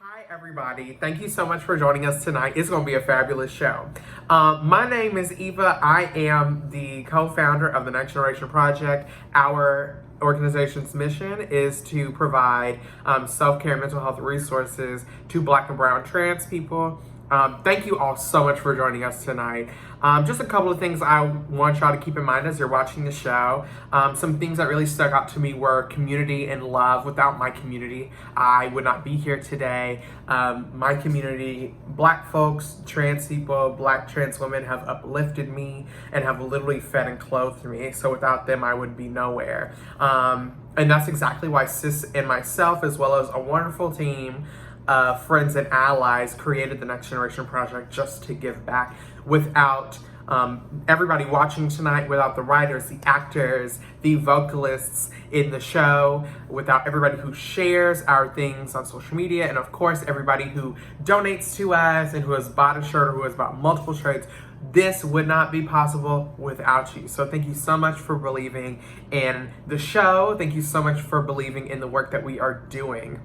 Hi, everybody. Thank you so much for joining us tonight. It's going to be a fabulous show. My name is Eva. I am the co-founder of the Next Generation Project. Our organization's mission is to provide self-care and mental health resources to Black and brown trans people. Thank you all so much for joining us tonight. Just a couple of things I want y'all to keep in mind as you're watching the show. Some things that really stuck out to me were community and love. Without my community, I would not be here today. My community, Black folks, trans people, Black trans women have uplifted me and have literally fed and clothed me. So without them, I would be nowhere. And that's exactly why Sis and myself, as well as a wonderful team, friends and allies, created the Next Generation Project just to give back. Without everybody watching tonight, without the writers, the actors, the vocalists in the show, without everybody who shares our things on social media, and of course everybody who donates to us and who has bought a shirt or who has bought multiple shirts, this would not be possible without you. So thank you so much for believing in the show. Thank you so much for believing in the work that we are doing.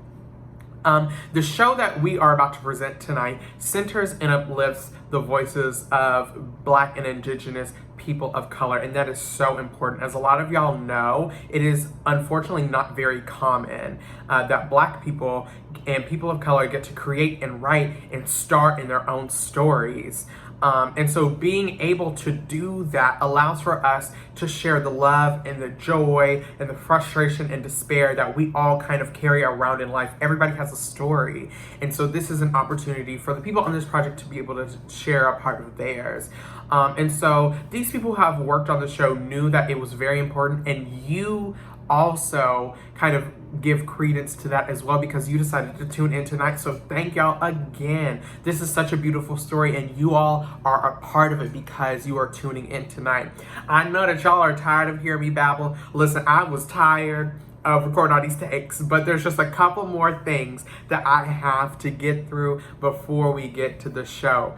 The show that we are about to present tonight centers and uplifts the voices of Black and Indigenous people of color, and that is so important. As a lot of y'all know, it is unfortunately not very common that Black people and people of color get to create and write and star in their own stories. And so being able to do that allows for us to share the love and the joy and the frustration and despair that we all kind of carry around in life. Everybody has a story. And so this is an opportunity for the people on this project to be able to share a part of theirs. And so these people who have worked on the show knew that it was very important, and you also kind of give credence to that as well because you decided to tune in tonight. So thank y'all again. This is such a beautiful story, and you all are a part of it because you are tuning in tonight. I know that y'all are tired of hearing me babble. Listen, I was tired of recording all these takes, but there's just a couple more things that I have to get through before we get to the show.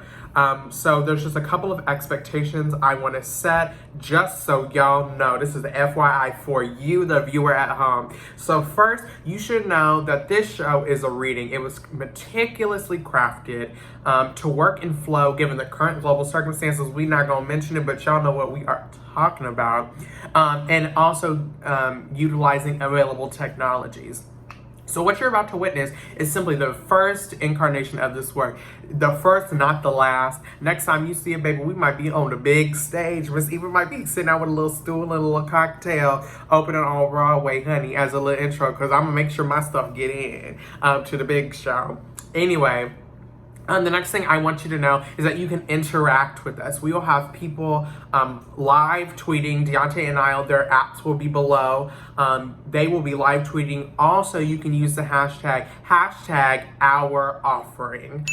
So there's just a couple of expectations I want to set just so y'all know. This is the FYI for you, the viewer at home. So first, you should know that this show is a reading. It was meticulously crafted to work and flow given the current global circumstances. We're not going to mention it, but y'all know what we are talking about. And also utilizing available technologies. So what you're about to witness is simply the first incarnation of this work. The first, not the last. Next time you see it, baby, we might be on the big stage. Miss Eva might be sitting out with a little stool and a little cocktail, opening on Broadway, honey, as a little intro, because I'm going to make sure my stuff get in to the big show. Anyway, the next thing I want you to know is that you can interact with us. We will have people live tweeting. Deontay and Niall, their apps will be below. They will be live tweeting. Also, you can use the hashtag our offering.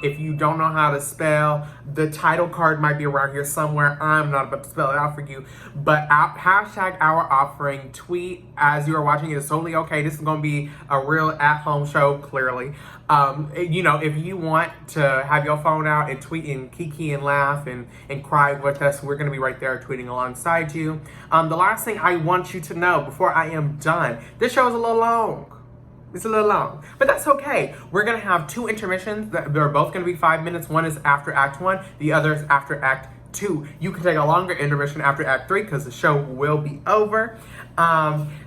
If you don't know how to spell, the title card might be around here somewhere. I'm not about to spell it out for you. But hashtag our offering. Tweet as you are watching it. It's totally okay. This is going to be a real at-home show, clearly. You know, if you want to have your phone out and tweet and kiki and laugh and cry with us, we're going to be right there tweeting alongside you. The last thing I want you to know before I am done, this show is a little long. It's a little long, but that's okay. We're going to have two intermissions. They're both going to be 5 minutes. One is after Act 1. The other is after Act 2. You can take a longer intermission after Act 3 because the show will be over.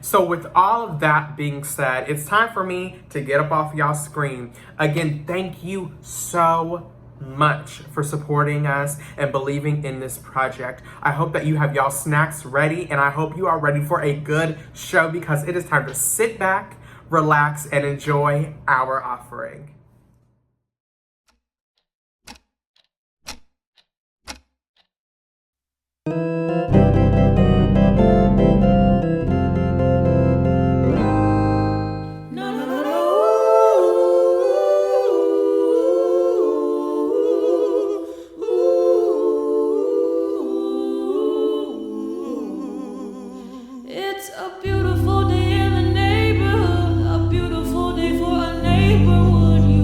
So with all of that being said, it's time for me to get up off y'all's screen. Again, thank you so much for supporting us and believing in this project. I hope that you have y'all snacks ready, and I hope you are ready for a good show because it is time to sit back, relax, and enjoy our offering. It's a beautiful day in the neighborhood, a beautiful day for a neighborhood.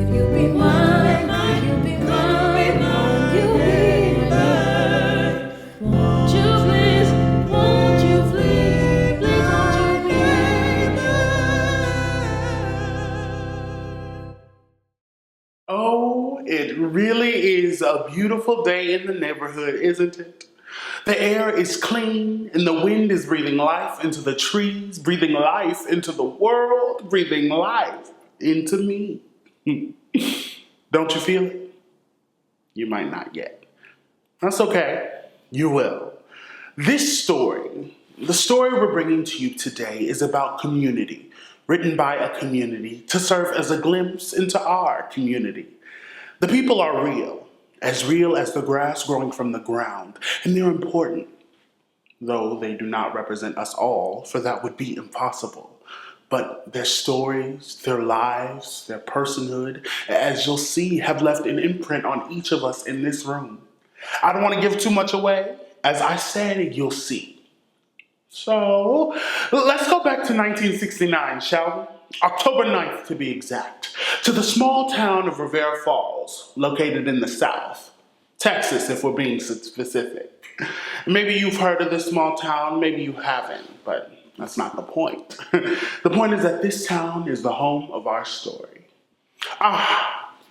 you be mine? Will you be mine? Won't you be mine? Won't you please? Won't you please? Please won't you be mine? Oh, it really is a beautiful day in the neighborhood, isn't it? The air is clean and the wind is breathing life into the trees, breathing life into the world, breathing life into me. Don't you feel it? You might not yet. That's okay. You will. This story, the story we're bringing to you today, is about community, written by a community to serve as a glimpse into our community. The people are real as the grass growing from the ground, and they're important, though they do not represent us all, for that would be impossible. But their stories, their lives, their personhood, as you'll see, have left an imprint on each of us in this room. I don't want to give too much away. As I said, you'll see. So, let's go back to 1969, shall we? October 9th, to be exact, to the small town of Rivera Falls, located in the South. Texas, if we're being specific. Maybe you've heard of this small town, maybe you haven't, but that's not the point. The point is that this town is the home of our story.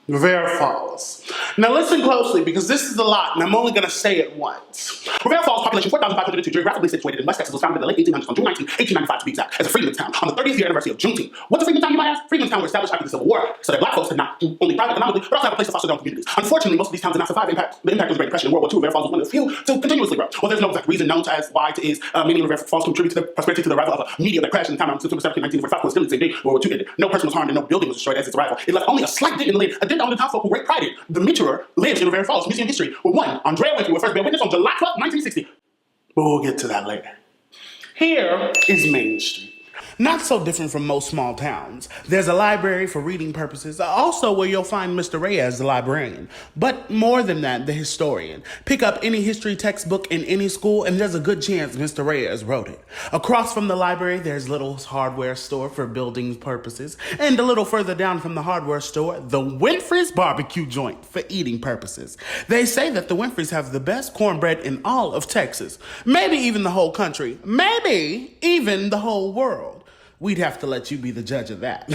Rivera Falls. Now listen closely, because this is a lot, and I'm only going to say it once. Rivera Falls, population 4,502, geographically situated in West Texas, was founded in the late 1800s on June 19, 1895 to be exact, as a freedmen's town on the 30th year anniversary of Juneteenth. What's a freedmen's town, you might ask? Freedmen's town were established after the Civil War, so that black folks could not only thrive economically, but also have a place to foster their own communities. Unfortunately, most of these towns did not survive the impact of the Great Depression and World War II. Rivera Falls was one of the few to continuously grow. Well, there's no exact reason known as why it is, many Rivera Falls contribute to the prosperity to the arrival of a meteor that crashed in the town on September 17, 1945, coincidentally the same day World War II ended. No person was harmed and no building was destroyed as its arrival. It left only a slight dent in the land, a dent on the townsfolk who great pride in. The meteor lives in Rivera Falls Museum history, where one, Andrea Winfrey, was first bear witness on July 12, 1960. But we'll get to that later. Here is Main Street. Not so different from most small towns. There's a library for reading purposes, also where you'll find Mr. Reyes, the librarian. But more than that, the historian. Pick up any history textbook in any school, and there's a good chance Mr. Reyes wrote it. Across from the library, there's Little's hardware store for building purposes, and a little further down from the hardware store, the Winfrey's barbecue joint for eating purposes. They say that the Winfreys have the best cornbread in all of Texas, maybe even the whole country, maybe even the whole world. We'd have to let you be the judge of that.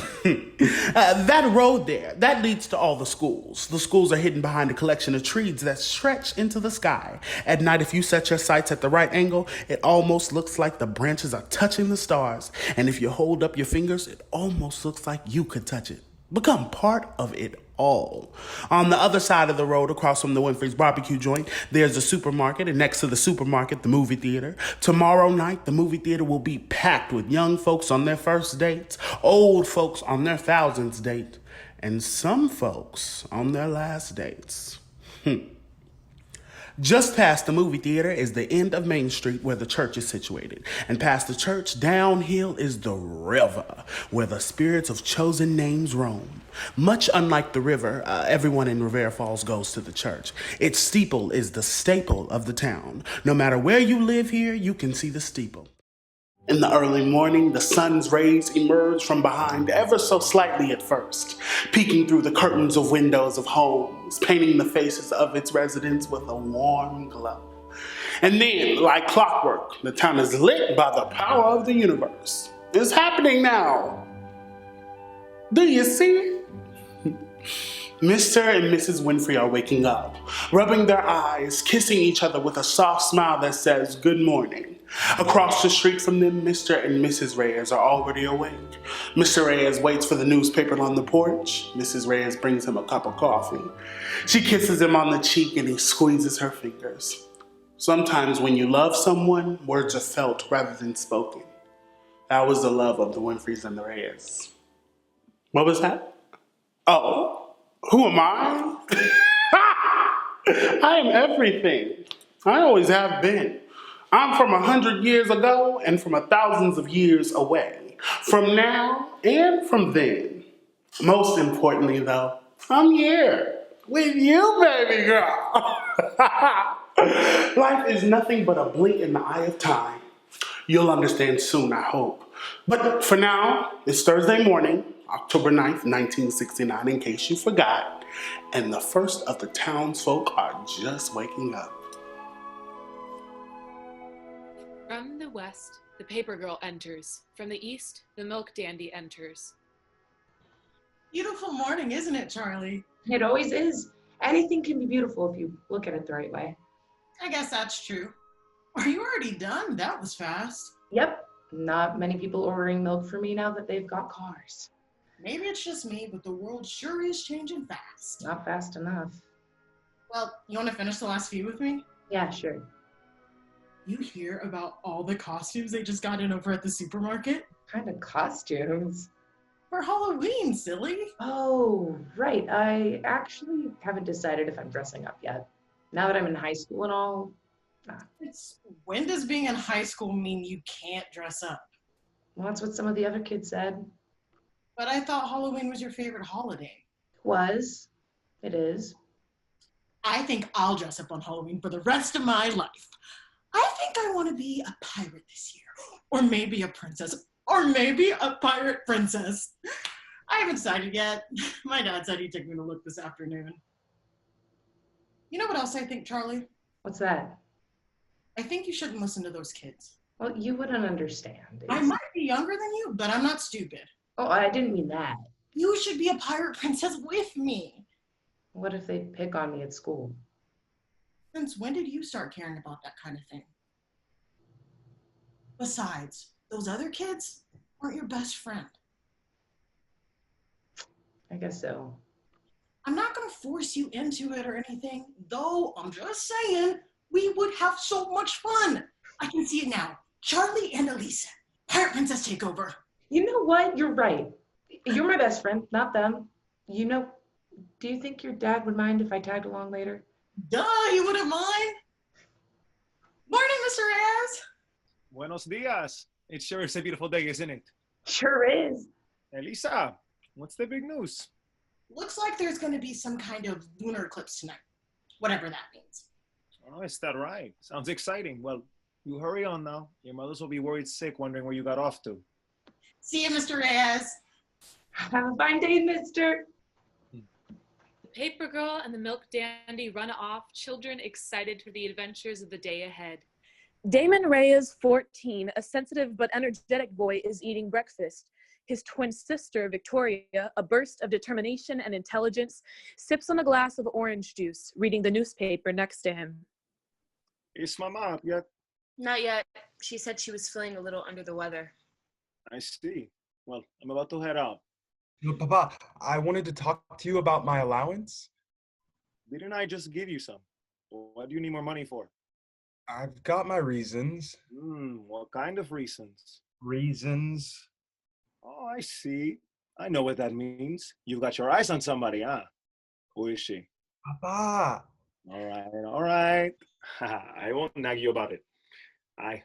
That road there, that leads to all the schools. The schools are hidden behind a collection of trees that stretch into the sky. At night, if you set your sights at the right angle, it almost looks like the branches are touching the stars. And if you hold up your fingers, it almost looks like you could touch it. Become part of it all. On the other side of the road, across from the Winfrey's barbecue joint, there's a supermarket, and next to the supermarket, the movie theater. Tomorrow night, the movie theater will be packed with young folks on their first dates, old folks on their thousandth date, and some folks on their last dates. Just past the movie theater is the end of Main Street where the church is situated. And past the church, downhill is the river where the spirits of chosen names roam. Much unlike the river, everyone in Rivera Falls goes to the church. Its steeple is the staple of the town. No matter where you live here, you can see the steeple. In the early morning, the sun's rays emerge from behind ever so slightly at first, peeking through the curtains of windows of homes, painting the faces of its residents with a warm glow. And then, like clockwork, the town is lit by the power of the universe. It's happening now. Do you see it? Mr. and Mrs. Winfrey are waking up, rubbing their eyes, kissing each other with a soft smile that says, "Good morning." Across the street from them, Mr. and Mrs. Reyes are already awake. Mr. Reyes waits for the newspaper on the porch. Mrs. Reyes brings him a cup of coffee. She kisses him on the cheek and he squeezes her fingers. Sometimes when you love someone, words are felt rather than spoken. That was the love of the Winfreys and the Reyes. What was that? Oh. Who am I? I am everything. I always have been. I'm from 100 years ago and from thousands of years away. From now and from then. Most importantly, though, I'm here with you, baby girl. Life is nothing but a blink in the eye of time. You'll understand soon, I hope. But for now, it's Thursday morning, October 9th, 1969, in case you forgot, and the first of the townsfolk are just waking up. From the west, the paper girl enters. From the east, the milk dandy enters. Beautiful morning, isn't it, Charlie? It always is. Anything can be beautiful if you look at it the right way. I guess that's true. Are you already done? That was fast. Yep. Not many people ordering milk for me now that they've got cars. Maybe it's just me, but the world sure is changing fast. Not fast enough. Well, you want to finish the last few with me? Yeah, sure. You hear about all the costumes they just got in over at the supermarket? Kind of costumes. For Halloween, silly. Oh, right. I actually haven't decided if I'm dressing up yet. Now that I'm in high school and all, When does being in high school mean you can't dress up? well, that's what some of the other kids said. But I thought Halloween was your favorite holiday. Was. It is. I think I'll dress up on Halloween for the rest of my life. I think I want to be a pirate this year. Or maybe a princess. Or maybe a pirate princess. I haven't decided yet. My dad said he'd take me to look this afternoon. You know what else I think, Charlie? What's that? I think you shouldn't listen to those kids. Well, you wouldn't understand. I might be younger than you, but I'm not stupid. Oh, I didn't mean that. You should be a pirate princess with me. What if they pick on me at school? Since when did you start caring about that kind of thing? Besides, those other kids aren't your best friend. I guess so. I'm not going to force you into it or anything, though I'm just saying we would have so much fun. I can see it now. Charlie and Elisa, Pirate Princess Takeover. You know what? You're right. You're my best friend, not them. You know, do you think your dad would mind if I tagged along later? Duh, you wouldn't mind. Morning, Mr. Reyes. Buenos dias. It sure is a beautiful day, isn't it? Sure is. Elisa, what's the big news? Looks like there's going to be some kind of lunar eclipse tonight, whatever that means. Oh, is that right? Sounds exciting. Well, you hurry on now. Your mothers will be worried sick, wondering where you got off to. See you, Mr. Reyes. Have a fine day, mister. The paper girl and the milk dandy run off, children excited for the adventures of the day ahead. Damon Reyes, 14, a sensitive but energetic boy, is eating breakfast. His twin sister, Victoria, a burst of determination and intelligence, sips on a glass of orange juice, reading the newspaper next to him. Is Mama up yet? Not yet. She said she was feeling a little under the weather. I see. Well, I'm about to head out. Look, Papa, I wanted to talk to you about my allowance. Didn't I just give you some? What do you need more money for? I've got my reasons. What kind of reasons? Reasons? Oh, I see. I know what that means. You've got your eyes on somebody, huh? Who is she? Papa! All right. I won't nag you about it.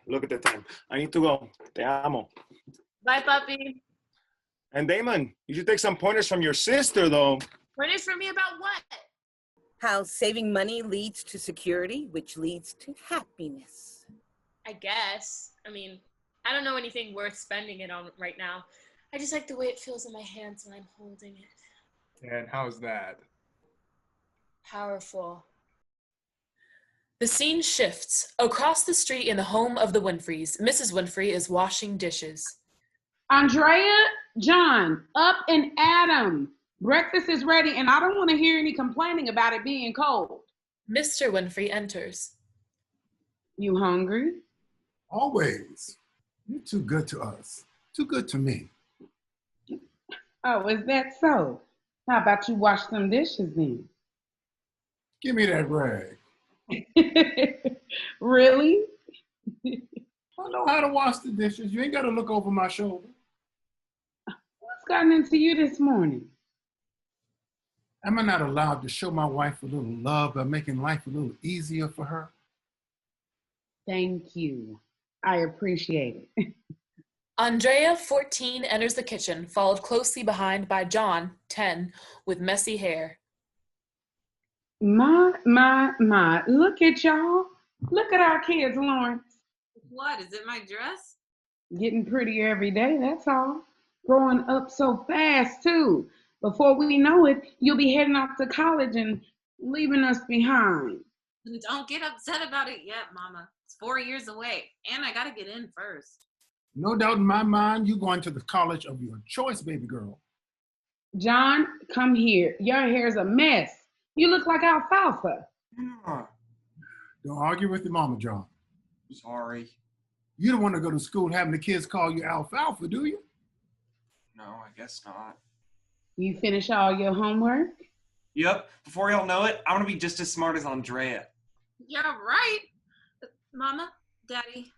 Look at the time. I need to go. Te amo. Bye, puppy. And Damon, you should take some pointers from your sister, though. Pointers from me about what? How saving money leads to security, which leads to happiness. I guess. I mean, I don't know anything worth spending it on right now. I just like the way it feels in my hands when I'm holding it. And how's that? Powerful. The scene shifts. Across the street in the home of the Winfreys, Mrs. Winfrey is washing dishes. Andrea, John, up and Adam. Breakfast is ready, and I don't want to hear any complaining about it being cold. Mr. Winfrey enters. You hungry? Always. You're too good to us. Too good to me. Oh, is that so? How about you wash some dishes then? Give me that rag. Really? I know how to wash the dishes. You ain't got to look over my shoulder. What's gotten into you this morning? Am I not allowed to show my wife a little love by making life a little easier for her? Thank you. I appreciate it. Andrea, 14, enters the kitchen, followed closely behind by John, 10, with messy hair. My, look at y'all. Look at our kids, Lawrence. What, is it my dress? Getting prettier every day, that's all. Growing up so fast, too. Before we know it, you'll be heading off to college and leaving us behind. Don't get upset about it yet, Mama. It's 4 years away, and I gotta get in first. No doubt in my mind, you're going to the college of your choice, baby girl. John, come here. Your hair's a mess. You look like alfalfa. Don't argue with your mama, John. Sorry. You don't want to go to school having the kids call you alfalfa, do you? No, I guess not. You finish all your homework? Yep. Before y'all know it, I want to be just as smart as Andrea. Yeah, right. Mama, Daddy,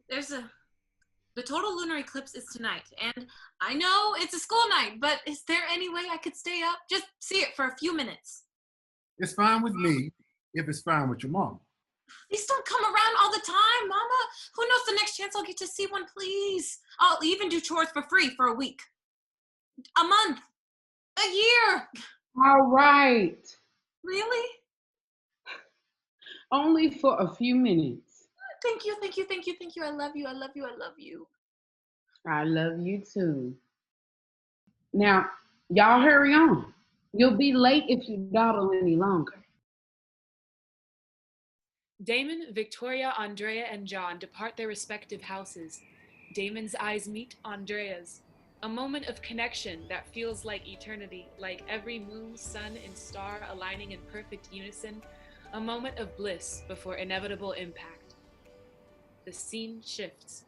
the total lunar eclipse is tonight, and I know it's a school night, but is there any way I could stay up? Just see it for a few minutes. It's fine with me if it's fine with your mom. Please don't come around all the time, Mama. Who knows the next chance I'll get to see one, please. I'll even do chores for free for a week. A month. A year. All right. Really? Only for a few minutes. Thank you, thank you, thank you, thank you. I love you, I love you, I love you. I love you too. Now, y'all hurry on. You'll be late if you dawdle any longer. Damon, Victoria, Andrea, and John depart their respective houses. Damon's eyes meet Andrea's. A moment of connection that feels like eternity, like every moon, sun, and star aligning in perfect unison. A moment of bliss before inevitable impact. The scene shifts.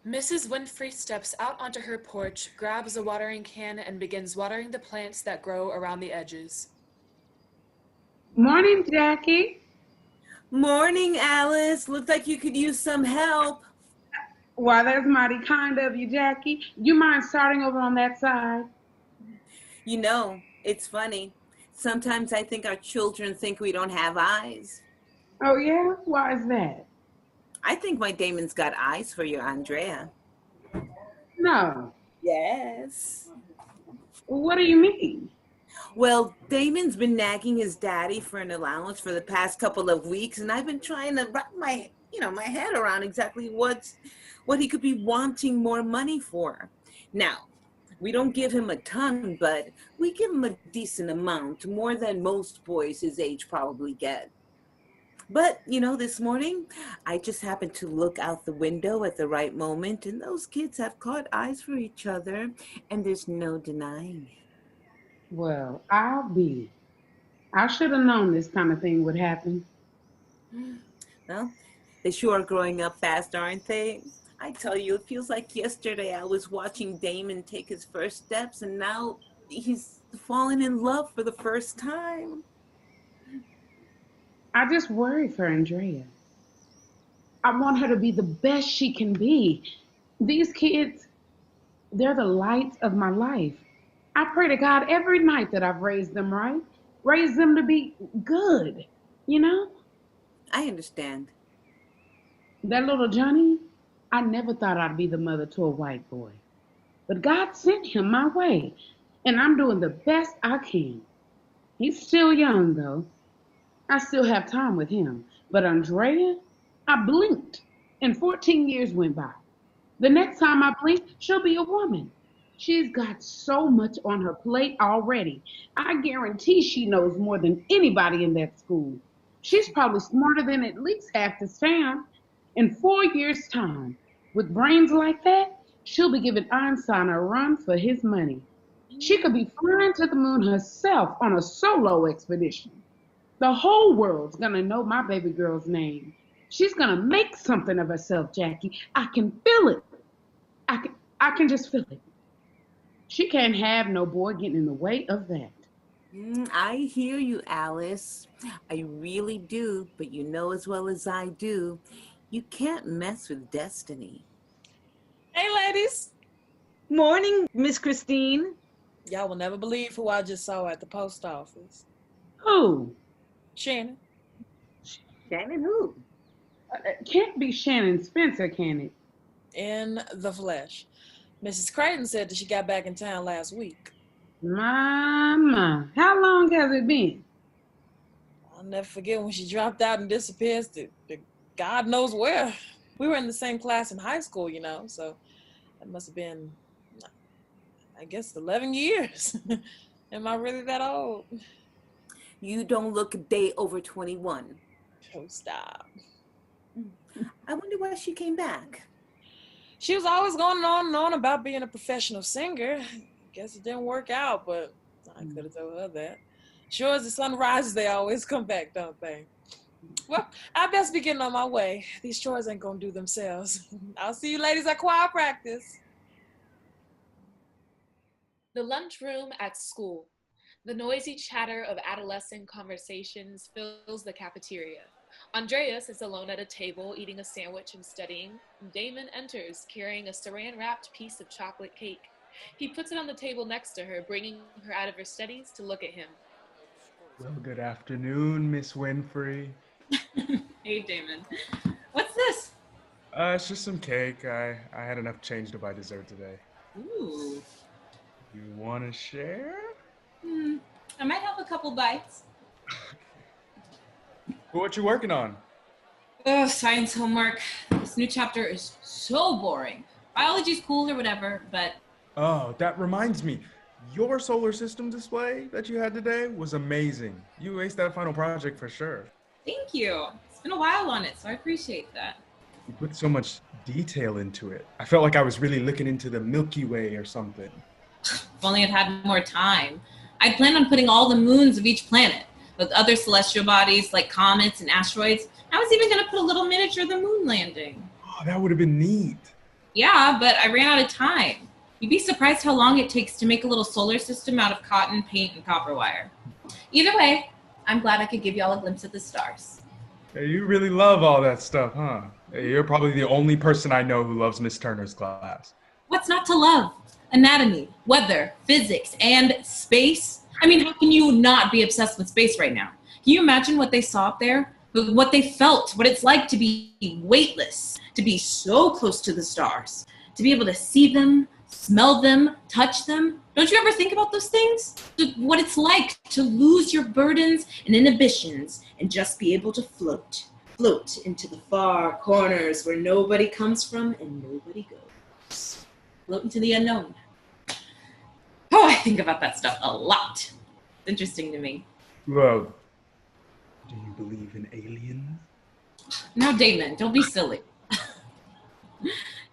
Mrs. Winfrey steps out onto her porch, grabs a watering can, and begins watering the plants that grow around the edges. Morning, Jackie. Morning, Alice. Looks like you could use some help. Why, that's mighty kind of you, Jackie. You mind starting over on that side? You know, it's funny. Sometimes I think our children think we don't have eyes. Oh, yeah? Why is that? I think my Damon's got eyes for you, Andrea. No. Yes. What do you mean? Well, Damon's been nagging his daddy for an allowance for the past couple of weeks, and I've been trying to wrap my head around exactly what he could be wanting more money for. Now, we don't give him a ton, but we give him a decent amount, more than most boys his age probably get. But, this morning, I just happened to look out the window at the right moment, and those kids have caught eyes for each other, and there's no denying it. Well, I should have known this kind of thing would happen. Well, they sure are growing up fast, aren't they? I tell you, it feels like yesterday I was watching Damon take his first steps, and now he's fallen in love for the first time. I just worry for Andrea. I want her to be the best she can be. These kids, they're the lights of my life. I pray to God every night that I've raised them right, raised them to be good, I understand. That little Johnny, I never thought I'd be the mother to a white boy. But God sent him my way, and I'm doing the best I can. He's still young, though. I still have time with him. But Andrea, I blinked, and 14 years went by. The next time I blink, she'll be a woman. She's got so much on her plate already. I guarantee she knows more than anybody in that school. She's probably smarter than at least half the staff. In 4 years' time, with brains like that, she'll be giving Einstein a run for his money. She could be flying to the moon herself on a solo expedition. The whole world's gonna know my baby girl's name. She's gonna make something of herself, Jackie. I can feel it. I can just feel it. She can't have no boy getting in the way of that. I hear you, Alice. I really do, but you know as well as I do, you can't mess with destiny. Hey, ladies. Morning, Miss Christine. Y'all will never believe who I just saw at the post office. Who? Shannon. Shannon who? It can't be Shannon Spencer, can it? In the flesh. Mrs. Creighton said that she got back in town last week. My. How long has it been? I'll never forget when she dropped out and disappeared to God knows where. We were in the same class in high school, so that must have been I guess 11 years. Am I really that old? You don't look a day over 21. Oh, stop. I wonder why she came back. She was always going on and on about being a professional singer. Guess it didn't work out, but I could have told her that. Sure as the sun rises, they always come back, don't they? Well, I best be getting on my way. These chores ain't gonna do themselves. I'll see you ladies at choir practice. The lunchroom at school. The noisy chatter of adolescent conversations fills the cafeteria. Andreas is alone at a table eating a sandwich and studying. Damon enters carrying a saran-wrapped piece of chocolate cake. He puts it on the table next to her, bringing her out of her studies to look at him. Well, good afternoon, Miss Winfrey. Hey, Damon. What's this? It's just some cake. I had enough change to buy dessert today. Ooh. You want to share? I might have a couple bites. Well, what you working on? Oh, science homework. This new chapter is so boring. Biology's cool or whatever, but... Oh, that reminds me. Your solar system display that you had today was amazing. You aced that final project for sure. Thank you. It's been a while on it, so I appreciate that. You put so much detail into it. I felt like I was really looking into the Milky Way or something. If only I'd had more time. I'd planned on putting all the moons of each planet with other celestial bodies like comets and asteroids. I was even going to put a little miniature of the moon landing. Oh, that would have been neat. Yeah, but I ran out of time. You'd be surprised how long it takes to make a little solar system out of cotton, paint, and copper wire. Either way, I'm glad I could give y'all a glimpse of the stars. Hey, you really love all that stuff, huh? Hey, you're probably the only person I know who loves Miss Turner's class. What's not to love? Anatomy, weather, physics, and space. I mean, how can you not be obsessed with space right now? Can you imagine what they saw up there? What they felt, what it's like to be weightless, to be so close to the stars, to be able to see them, smell them, touch them. Don't you ever think about those things? What it's like to lose your burdens and inhibitions and just be able to float. Float into the far corners where nobody comes from and nobody goes. Float into the unknown. Oh, I think about that stuff a lot. It's interesting to me. Well, do you believe in aliens? No, Damon, don't be silly.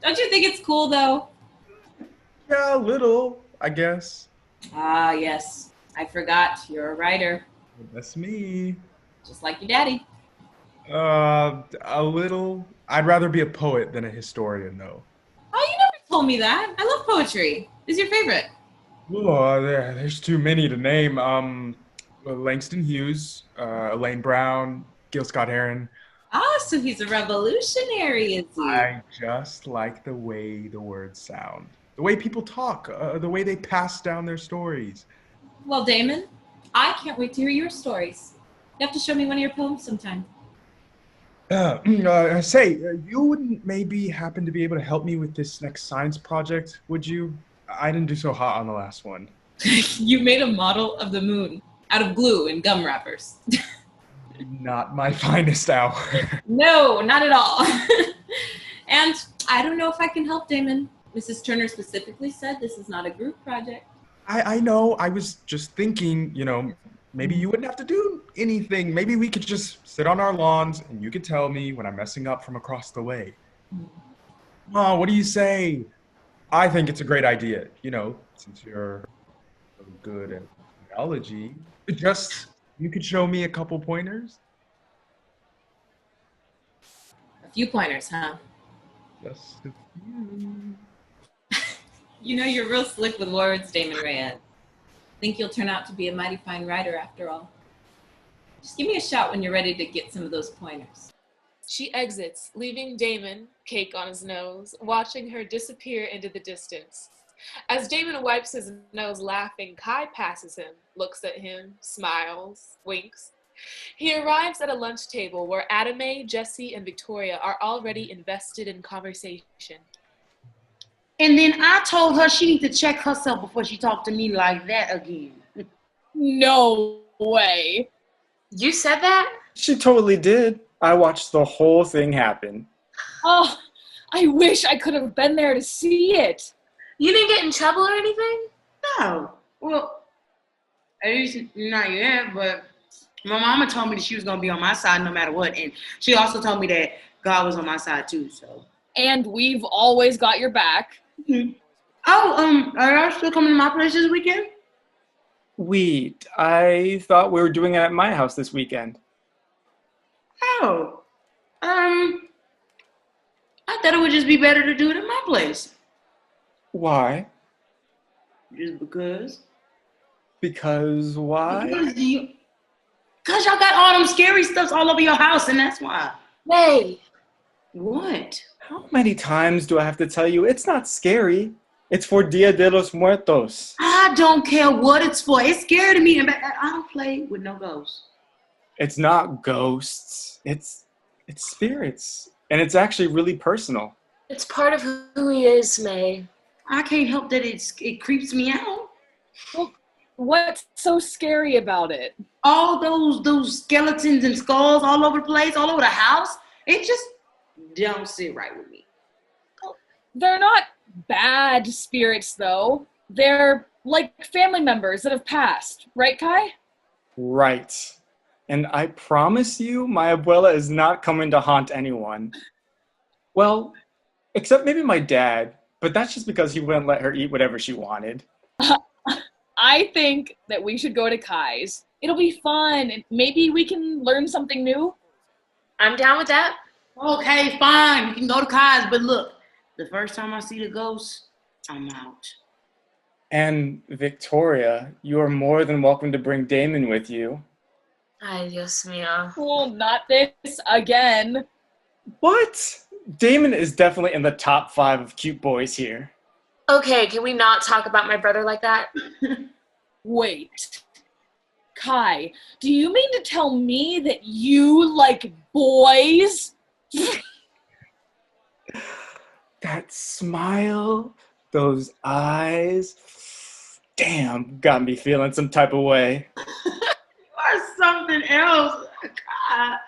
Don't you think it's cool, though? Yeah, a little, I guess. Ah, yes. I forgot. You're a writer. That's me. Just like your daddy. A little. I'd rather be a poet than a historian, though. Oh, you never told me that. I love poetry. Who's your favorite? Oh, there's too many to name. Langston Hughes, Elaine Brown, Gil Scott-Heron. Ah, so he's a revolutionary, is he? I just like the way the words sound. The way people talk, the way they pass down their stories. Well, Damon, I can't wait to hear your stories. You have to show me one of your poems sometime. You wouldn't maybe happen to be able to help me with this next science project, would you? I didn't do so hot on the last one. You made a model of the moon out of glue and gum wrappers. Not my finest hour. No, not at all. And I don't know if I can help, Damon. Mrs. Turner specifically said this is not a group project. I know. I was just thinking, maybe you wouldn't have to do anything. Maybe we could just sit on our lawns and you could tell me when I'm messing up from across the way. Oh, what do you say? I think it's a great idea, since you're so good at biology. You could show me a couple pointers? A few pointers, huh? Just a few. You're real slick with words, Damon Reyes. Think you'll turn out to be a mighty fine writer after all. Just give me a shout when you're ready to get some of those pointers. She exits, leaving Damon, cake on his nose, watching her disappear into the distance. As Damon wipes his nose laughing, Kai passes him, looks at him, smiles, winks. He arrives at a lunch table where Adame, Jesse, and Victoria are already invested in conversation. And then I told her she needs to check herself before she talked to me like that again. No way. You said that? She totally did. I watched the whole thing happen. Oh, I wish I could have been there to see it. You didn't get in trouble or anything? No. Well, at least not yet, but my mama told me that she was gonna be on my side no matter what. And she also told me that God was on my side too, so. And we've always got your back. Oh, are y'all still coming to my place this weekend? Wait, I thought we were doing it at my house this weekend. Oh. I thought it would just be better to do it at my place. Why? Just because. Because why? Because y'all got all them scary stuffs all over your house, and that's why. Hey. What? How many times do I have to tell you it's not scary? It's for Dia de los Muertos. I don't care what it's for. It's scary to me. I don't play with no ghosts. It's not ghosts. It's spirits. And it's actually really personal. It's part of who he is, May. I can't help that it creeps me out. Well, what's so scary about it? All those skeletons and skulls all over the place, all over the house. It just don't sit right with me. They're not bad spirits, though. They're like family members that have passed. Right, Kai? Right. And I promise you, my abuela is not coming to haunt anyone. Well, except maybe my dad, but that's just because he wouldn't let her eat whatever she wanted. I think that we should go to Kai's. It'll be fun, and maybe we can learn something new. I'm down with that. Okay, fine. We can go to Kai's, but look, the first time I see the ghost, I'm out. And Victoria, you are more than welcome to bring Damon with you. Ay, Dios mío. Well, not this again. What? Damon is definitely in the top 5 of cute boys here. Okay, can we not talk about my brother like that? Wait. Kai, do you mean to tell me that you like boys? That smile, those eyes, damn, got me feeling some type of way. Or something else. God.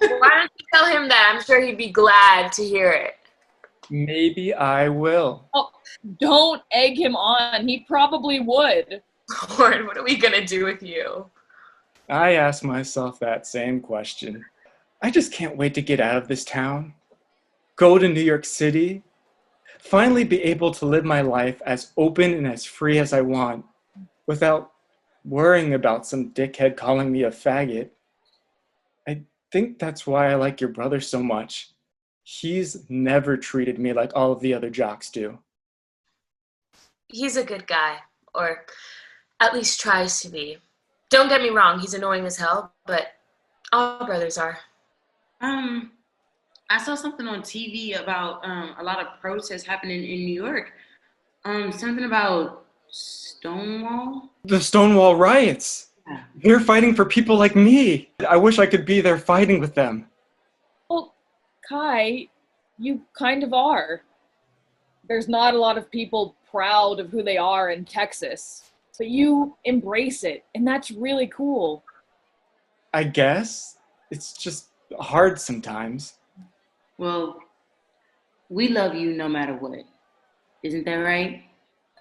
Why don't you tell him that? I'm sure he'd be glad to hear it. Maybe I will. Oh, don't egg him on. He probably would. Lord, what are we gonna do with you? I ask myself that same question. I just can't wait to get out of this town, go to New York City, finally be able to live my life as open and as free as I want, without worrying about some dickhead calling me a faggot. I think that's why I like your brother so much. He's never treated me like all of the other jocks do. He's a good guy, or at least tries to be. Don't get me wrong, he's annoying as hell, but all brothers are. I saw something on TV about a lot of protests happening in New York. Something about Stonewall. The Stonewall riots. Yeah. They're fighting for people like me. I wish I could be there fighting with them. Well, Kai, you kind of are. There's not a lot of people proud of who they are in Texas, but you embrace it, and that's really cool. I guess. It's just hard sometimes. Well, we love you no matter what. Isn't that right?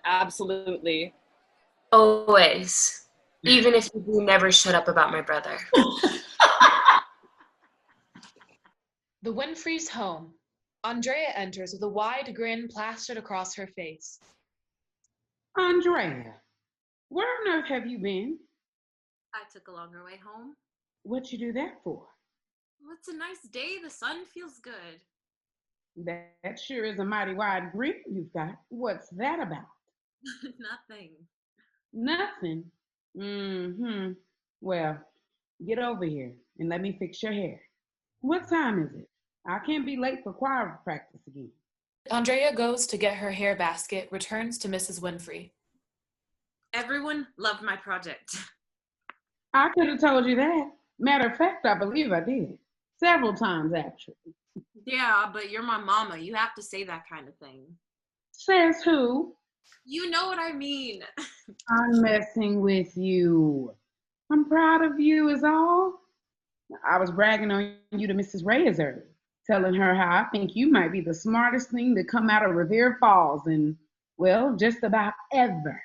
Absolutely. Always. Even if you never shut up about my brother. The Winfrey's home. Andrea enters with a wide grin plastered across her face. Andrea, where on earth have you been? I took a longer way home. What'd you do that for? Well, it's a nice day. The sun feels good. That sure is a mighty wide grin you've got. What's that about? Nothing. Nothing? Well, get over here and let me fix your hair. What time is it? I can't be late for choir practice again. Andrea goes to get her hair basket, returns to Mrs. Winfrey. Everyone loved my project. I could have told you that. Matter of fact, I believe I did. Several times, actually. Yeah, but you're my mama. You have to say that kind of thing. Says who? You know what I mean. I'm messing with you. I'm proud of you is all. I was bragging on you to Mrs. Reyes earlier, telling her how I think you might be the smartest thing to come out of Revere Falls and, well, just about ever.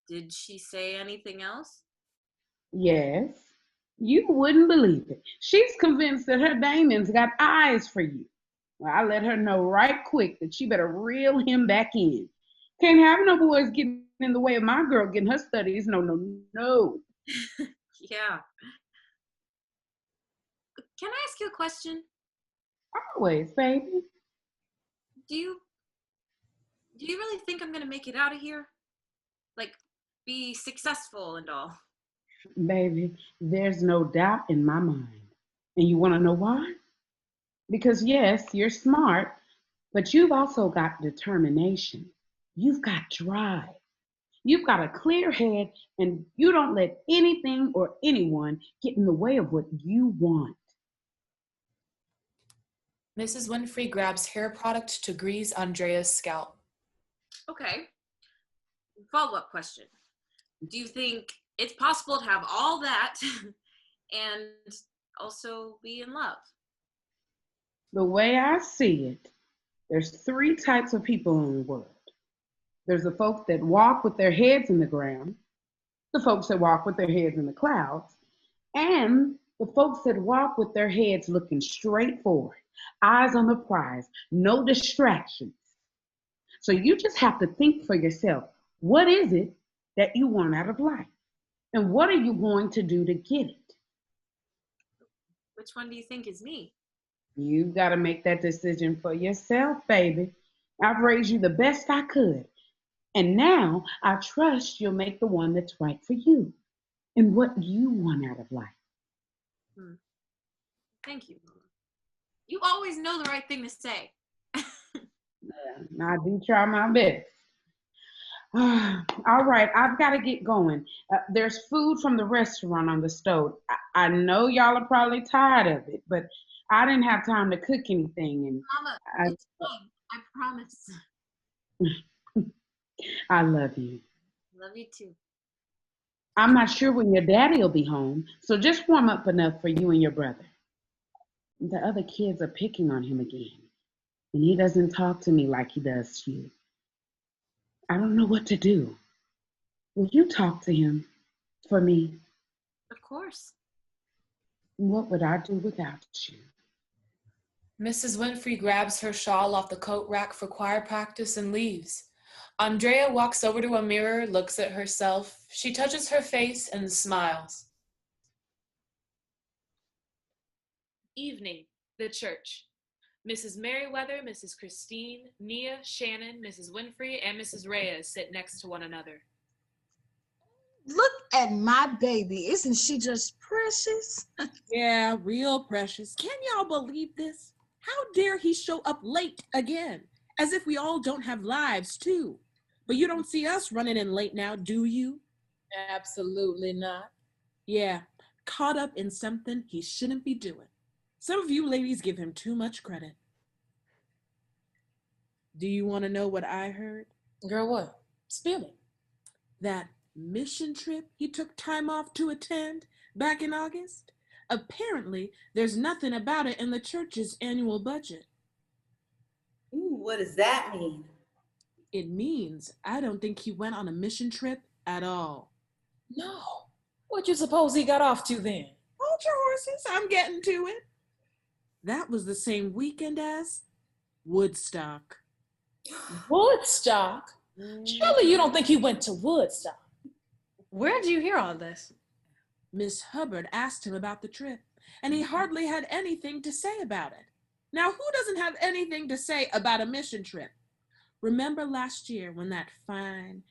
Did she say anything else? Yes, you wouldn't believe it. She's convinced that her Damon's got eyes for you. Well, I let her know right quick that she better reel him back in. Can't have no boys getting in the way of my girl getting her studies. No, no, no. Yeah. Can I ask you a question? Always, baby. Do you really think I'm gonna make it out of here? Like, be successful and all? Baby, there's no doubt in my mind. And you want to know why? Because yes, you're smart, but you've also got determination. You've got drive. You've got a clear head, and you don't let anything or anyone get in the way of what you want. Mrs. Winfrey grabs hair product to grease Andrea's scalp. Okay. Follow-up question. Do you think it's possible to have all that and also be in love? The way I see it, there's three types of people in the world. There's the folks that walk with their heads in the ground, the folks that walk with their heads in the clouds, and the folks that walk with their heads looking straight forward, eyes on the prize, no distractions. So you just have to think for yourself, what is it that you want out of life? And what are you going to do to get it? Which one do you think is me? You've got to make that decision for yourself, baby. I've raised you the best I could. And now I trust you'll make the one that's right for you and what you want out of life. Thank you, Mama. You always know the right thing to say. I do try my best. All right, I've got to get going. There's food from the restaurant on the stove. I know y'all are probably tired of it, but I didn't have time to cook anything. And Mama, it's fine. I promise. I love you. Love you too. I'm not sure when your daddy will be home, so just warm up enough for you and your brother. The other kids are picking on him again, and he doesn't talk to me like he does to you. I don't know what to do. Will you talk to him for me? Of course. What would I do without you? Mrs. Winfrey grabs her shawl off the coat rack for choir practice and leaves. Andrea walks over to a mirror, looks at herself. She touches her face and smiles. Evening, the church. Mrs. Merriweather, Mrs. Christine, Nia, Shannon, Mrs. Winfrey, and Mrs. Reyes sit next to one another. Look at my baby. Isn't she just precious? Yeah, real precious. Can y'all believe this? How dare he show up late again? As if we all don't have lives, too. But you don't see us running in late now, do you? Absolutely not. Yeah, caught up in something he shouldn't be doing. Some of you ladies give him too much credit. Do you want to know what I heard? Girl, what? Spill it. That mission trip he took time off to attend back in August? Apparently, there's nothing about it in the church's annual budget. Ooh, what does that mean? It means I don't think he went on a mission trip at all. No. What you suppose he got off to then? Hold your horses, I'm getting to it. That was the same weekend as Woodstock. Woodstock? Surely you don't think he went to Woodstock. Where did you hear all this? Miss Hubbard asked him about the trip, and he hardly had anything to say about it. Now, who doesn't have anything to say about a mission trip? Remember last year when that fine,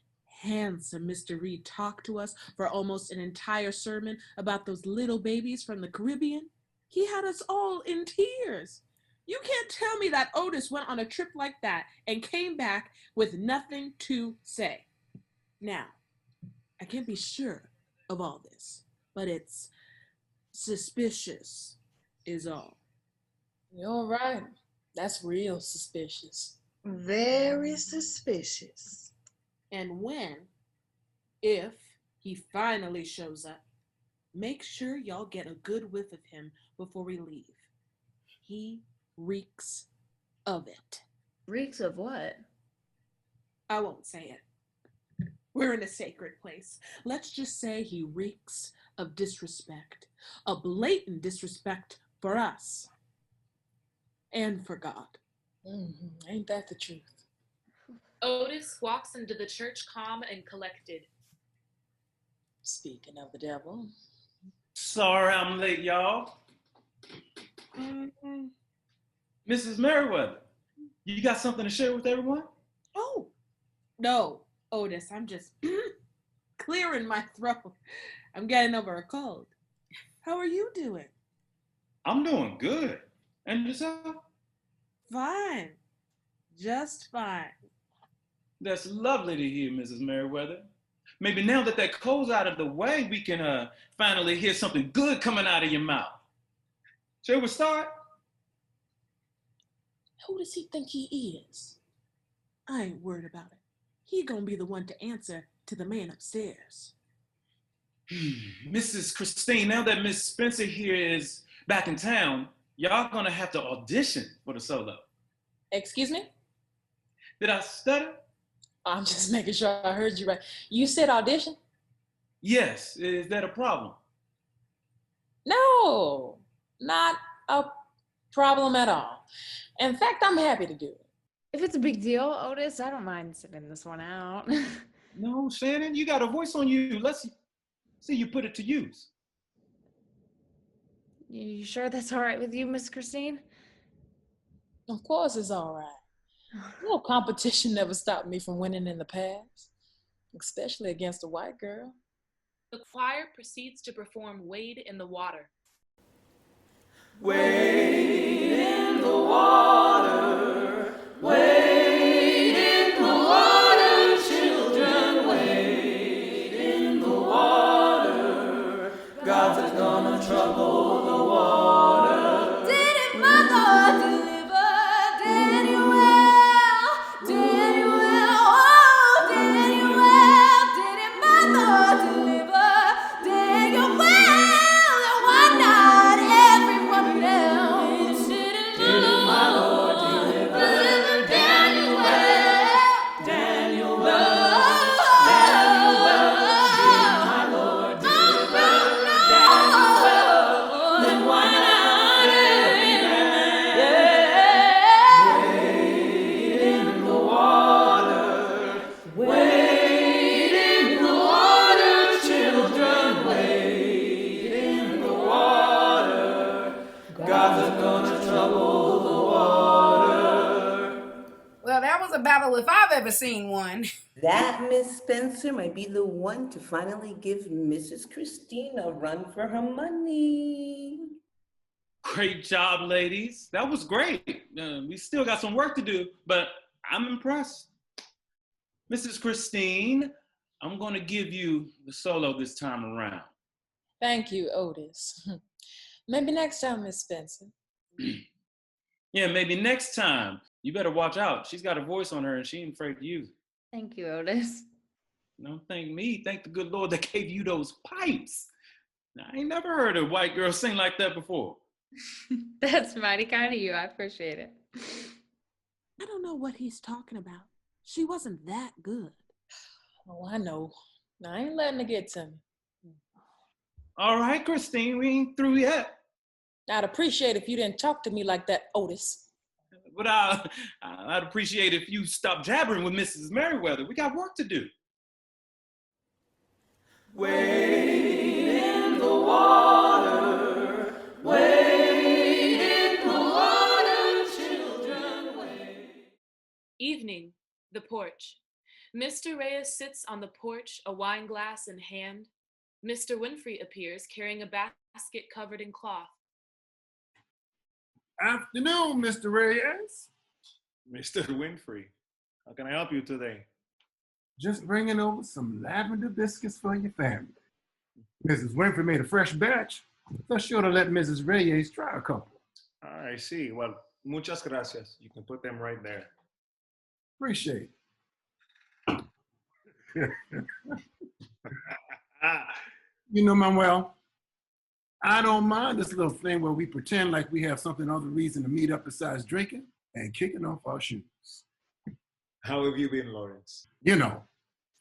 handsome Mr. Reed talked to us for almost an entire sermon about those little babies from the Caribbean? He had us all in tears. You can't tell me that Otis went on a trip like that and came back with nothing to say. Now, I can't be sure of all this, but it's suspicious is all. You're right. That's real suspicious. Very suspicious. And if he finally shows up, make sure y'all get a good whiff of him before we leave. He reeks of it. Reeks of what? I won't say it. We're in a sacred place. Let's just say he reeks of disrespect, a blatant disrespect for us and for God. Ain't that the truth? Otis walks into the church calm and collected. Speaking of the devil. Sorry I'm late, y'all. Mrs. Merriweather, you got something to share with everyone? Oh, no, Otis, I'm just clearing my throat. I'm getting over a cold. How are you doing? I'm doing good. And yourself? Fine. Just fine. That's lovely to hear, Mrs. Merriweather. Maybe now that that cold's out of the way, we can finally hear something good coming out of your mouth. Shall we start? Who does he think he is? I ain't worried about it. He gonna be the one to answer to the man upstairs. Mrs. Christine, now that Miss Spencer here is back in town, y'all gonna have to audition for the solo. Excuse me? Did I stutter? I'm just making sure I heard you right. You said audition? Yes. Is that a problem? No, not a problem at all. In fact, I'm happy to do it. If it's a big deal, Otis, I don't mind sitting this one out. No, Shannon, you got a voice on you. Let's see you put it to use. You sure that's all right with you, Miss Christine? Of course it's all right. No competition never stopped me from winning in the past, especially against a white girl. The choir proceeds to perform Wade in the Water. Wade in the water, wade in the water, children, wade in the water. God's gonna trouble the water. Did mother deliver? Did you well? Did you well? Oh, did you well? Did mother deliver? Did you well? Why not everyone else? Did my Lord deliver? Daniel well? Daniel well? Daniel well? Did my Lord deliver? Daniel well? Then why not every man? Wade in the water, wade in the water, children, wade in the water. God's gonna trouble the water. Well, that was a battle if I've ever seen one. That Miss Spencer might be the one to finally give Mrs. Christine a run for her money. Great job, ladies. That was great. We still got some work to do, but I'm impressed. Mrs. Christine, I'm going to give you the solo this time around. Thank you, Otis. Maybe next time, Miss Spencer. Yeah, maybe next time. You better watch out. She's got a voice on her and she ain't afraid to use it. Thank you, Otis. Don't thank me. Thank the good Lord that gave you those pipes. Now, I ain't never heard a white girl sing like that before. That's mighty kind of you. I appreciate it. I don't know what he's talking about. She wasn't that good. Oh, I know. I ain't letting it get to me. All right, Christine, we ain't through yet. I'd appreciate if you didn't talk to me like that, Otis. But I'd appreciate if you stopped jabbering with Mrs. Merriweather. We got work to do. Wade in the water, wade in the water, children, wade. Evening, the porch. Mr. Reyes sits on the porch, a wine glass in hand. Mr. Winfrey appears carrying a basket covered in cloth. Afternoon, Mr. Reyes. Mr. Winfrey, how can I help you today? Just bringing over some lavender biscuits for your family. Mrs. Winfrey made a fresh batch, so sure to let Mrs. Reyes try a couple. I see. Well, muchas gracias. You can put them right there. Appreciate it. You know, Manuel, I don't mind this little thing where we pretend like we have something other reason to meet up besides drinking and kicking off our shoes. How have you been, Lawrence? You know,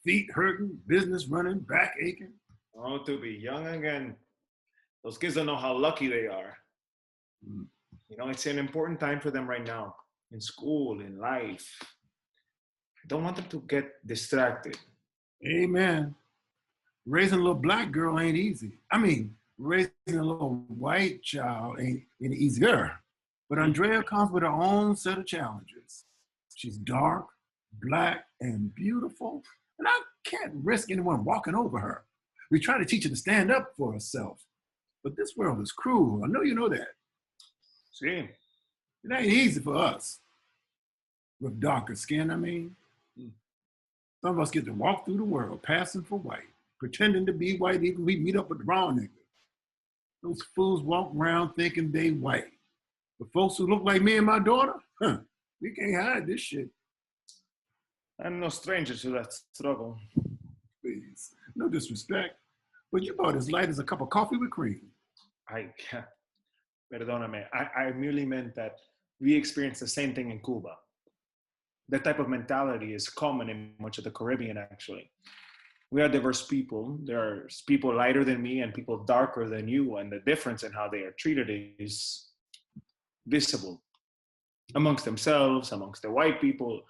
feet hurting, business running, back aching. Oh, to be young again. Those kids don't know how lucky they are. You know, it's an important time for them right now, in school, in life. I don't want them to get distracted. Amen. Raising a little black girl ain't easy. I mean, raising a little white child ain't any easier. But Andrea comes with her own set of challenges. She's dark, black, and beautiful, and I can't risk anyone walking over her. We try to teach her to stand up for herself, but this world is cruel. I know you know that. See, it ain't easy for us with darker skin, I mean. Some of us get to walk through the world passing for white, pretending to be white even we meet up with the wrong nigga. Those fools walk around thinking they white. The folks who look like me and my daughter, we can't hide this shit. I'm no stranger to that struggle. Please, no disrespect, but you about as light as a cup of coffee with cream. Perdóname, I merely meant that we experience the same thing in Cuba. That type of mentality is common in much of the Caribbean, actually. We are diverse people. There's people lighter than me and people darker than you, and the difference in how they are treated is visible amongst themselves, amongst the white people.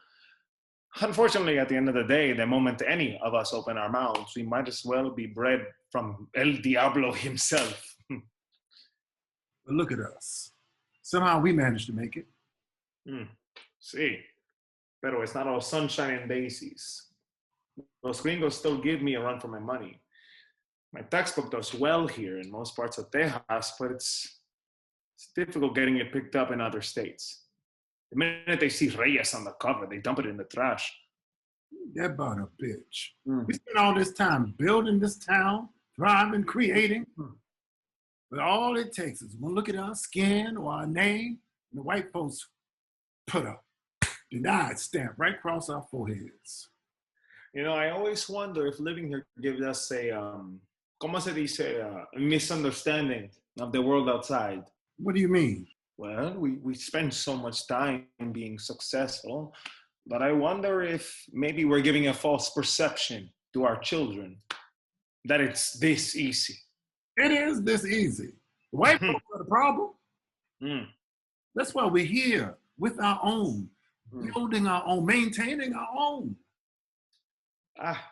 Unfortunately, at the end of the day, the moment any of us open our mouths, we might as well be bred from El Diablo himself. But look at us. Somehow we managed to make it. Sí. Pero it's not all sunshine and daisies. Los gringos still give me a run for my money. My textbook does well here in most parts of Texas, but it's difficult getting it picked up in other states. The minute they see Reyes on the cover, they dump it in the trash. That about a bitch. We spent all this time building this town, thriving, creating. But all it takes is one look at our skin or our name, and the white folks put a denied stamp right across our foreheads. You know, I always wonder if living here gives us a, ¿cómo se dice? A misunderstanding of the world outside. What do you mean? Well, we spend so much time being successful, but I wonder if maybe we're giving a false perception to our children that it's this easy. It is this easy. The white folks are the problem. That's why we're here with our own, building our own, maintaining our own.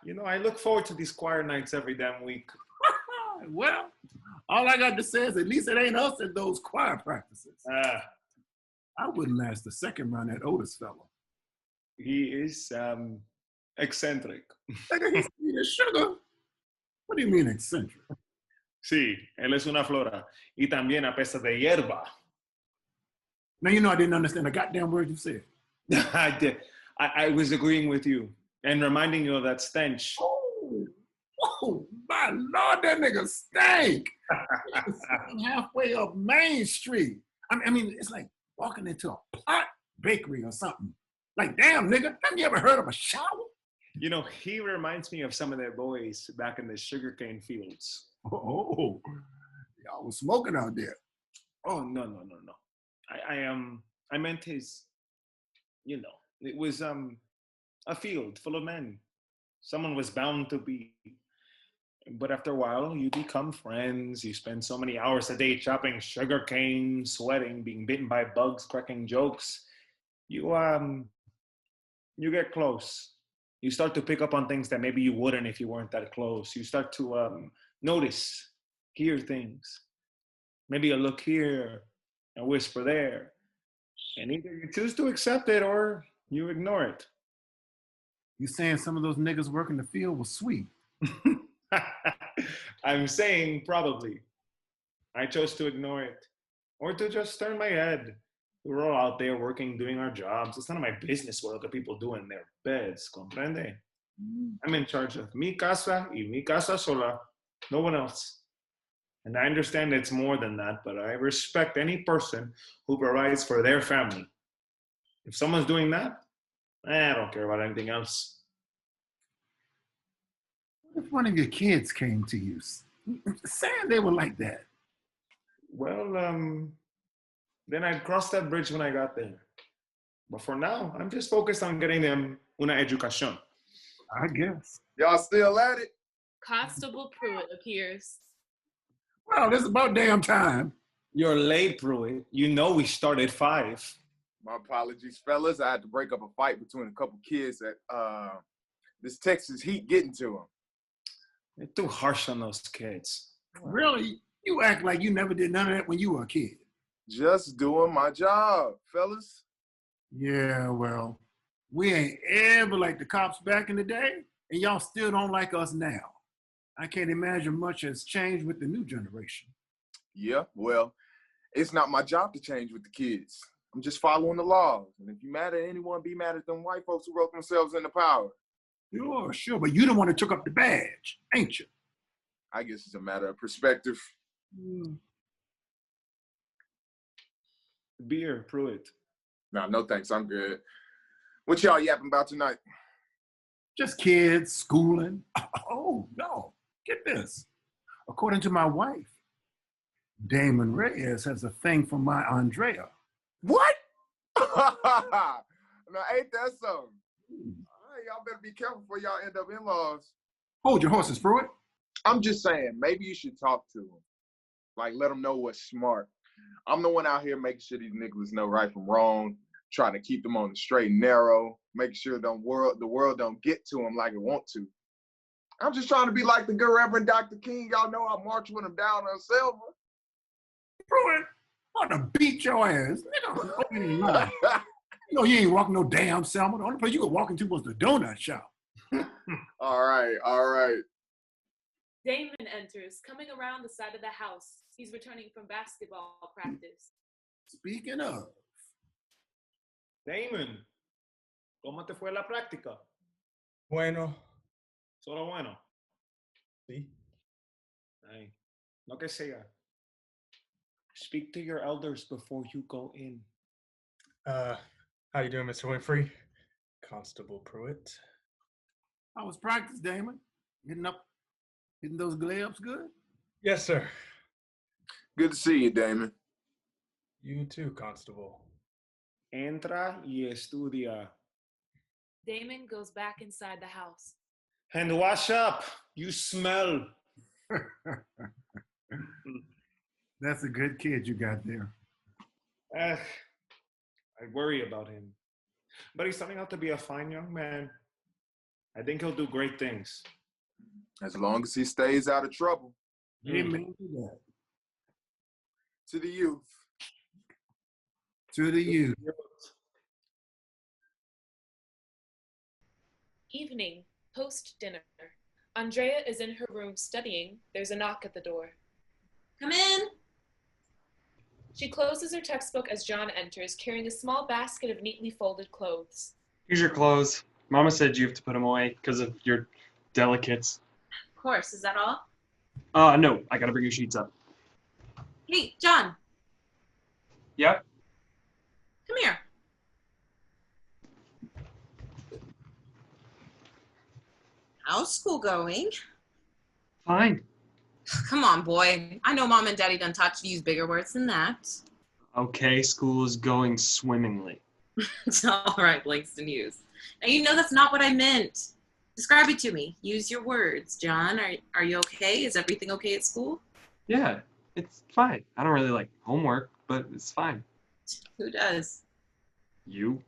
You know, I look forward to these choir nights every damn week. Well, all I got to say is at least it ain't us at those choir practices. I wouldn't last the second run at Otis fellow. He is eccentric. He's sweet as sugar. What do you mean eccentric? Sí, él es una flora. Y también apesta de hierba. Now, you know I didn't understand a goddamn word you said. I did. I was agreeing with you and reminding you of that stench. Oh, my Lord, that nigga stank. Halfway up Main Street. I mean, it's like walking into a pot bakery or something. Like, damn, nigga, have you ever heard of a shower? You know, he reminds me of some of their boys back in the sugarcane fields. Oh, y'all was smoking out there. Oh, no. I meant his, you know, it was a field full of men. Someone was bound to be. But after a while, you become friends. You spend so many hours a day chopping sugarcane, sweating, being bitten by bugs, cracking jokes. You get close. You start to pick up on things that maybe you wouldn't if you weren't that close. You start to notice, hear things. Maybe a look here, a whisper there. And either you choose to accept it or you ignore it. You saying some of those niggas working the field was sweet? I'm saying probably. I chose to ignore it or to just turn my head. We're all out there working, doing our jobs. It's none of my business what other people do in their beds, comprende? I'm in charge of mi casa y mi casa sola, no one else. And I understand it's more than that, but I respect any person who provides for their family. If someone's doing that, I don't care about anything else. What if one of your kids came to you saying they were like that? Well, then I'd cross that bridge when I got there. But for now, I'm just focused on getting them una educación. I guess. Y'all still at it? Constable Pruitt appears. Well, this is about damn time. You're late, Pruitt. You know we start at 5. My apologies, fellas. I had to break up a fight between a couple kids at this Texas heat getting to them. You're too harsh on those kids. Really? You act like you never did none of that when you were a kid. Just doing my job, fellas. Yeah, well, we ain't ever like the cops back in the day, and y'all still don't like us now. I can't imagine much has changed with the new generation. Yeah, well, it's not my job to change with the kids. I'm just following the laws. And if you mad at anyone, be mad at them white folks who wrote themselves into power. Sure, but you the one that took up the badge, ain't you? I guess it's a matter of perspective. Beer, Pruitt. No thanks, I'm good. What y'all yapping about tonight? Just kids, schooling. Oh, no, get this. According to my wife, Damon Reyes has a thing for my Andrea. What? Now, ain't that something? Hey, y'all better be careful before y'all end up in-laws. Hold your horses, Pruitt. I'm just saying, maybe you should talk to them. Like, let them know what's smart. I'm the one out here making sure these niggas know right from wrong, trying to keep them on the straight and narrow, making sure the world don't get to them like it want to. I'm just trying to be like the good Reverend Dr. King. Y'all know I march with him down on Selma. Pruitt, I'm gonna beat your ass. Nigga, you know you ain't walking no damn Selma. The only place you could walk into was the donut shop. All right. Damon enters, coming around the side of the house. He's returning from basketball practice. Speaking of. Damon, ¿cómo te fue la práctica? Bueno. Solo bueno. Sí. Ay, lo que sea. Speak to your elders before you go in. How you doing, Mr. Winfrey? Constable Pruitt. How was practice, Damon? Hitting those glebs good? Yes, sir. Good to see you, Damon. You too, Constable. Entra y estudia. Damon goes back inside the house. And wash up. You smell. That's a good kid you got there. I worry about him. But he's turning out to be a fine young man. I think he'll do great things. As long as he stays out of trouble. Amen to that. To the youth. To the youth. Evening, post-dinner. Andrea is in her room studying. There's a knock at the door. Come in. She closes her textbook as John enters, carrying a small basket of neatly folded clothes. Here's your clothes. Mama said you have to put them away because of your delicates. Of course, is that all? No, I gotta bring your sheets up. Hey, John, Yep. come here. How's school going? Fine. Come on, boy. I know Mom and Daddy done taught you to use bigger words than that. Okay, school is going swimmingly. It's all right, Langston Hughes. Now, you know that's not what I meant. Describe it to me. Use your words. John, are you okay? Is everything okay at school? Yeah, it's fine. I don't really like homework, but it's fine. Who does? You?